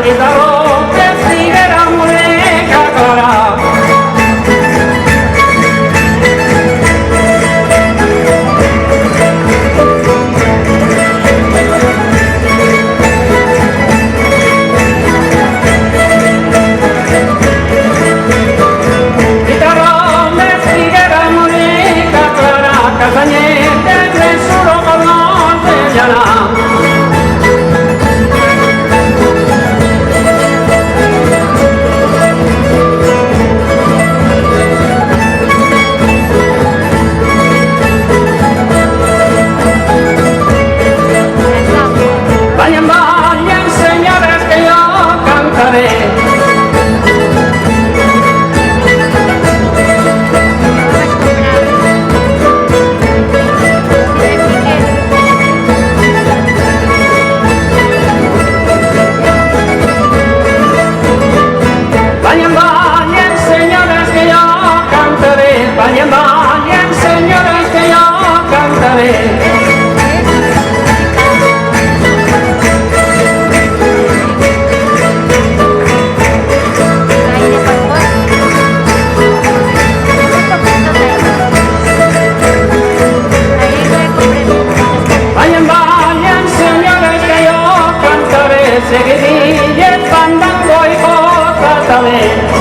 guitarra que sigue la muñeca clara. Guitarra me sigue la muñeca clara, castañete en su ropa blanca llana. Vayan, vayan, señores, que yo cantaré. Vayan, vayan, señores, que yo cantaré. Vayan, vayan, señores, que yo cantaré. Vayan, vayan, señores, que yo cantaré, seguidilla, el fandango y otra vez.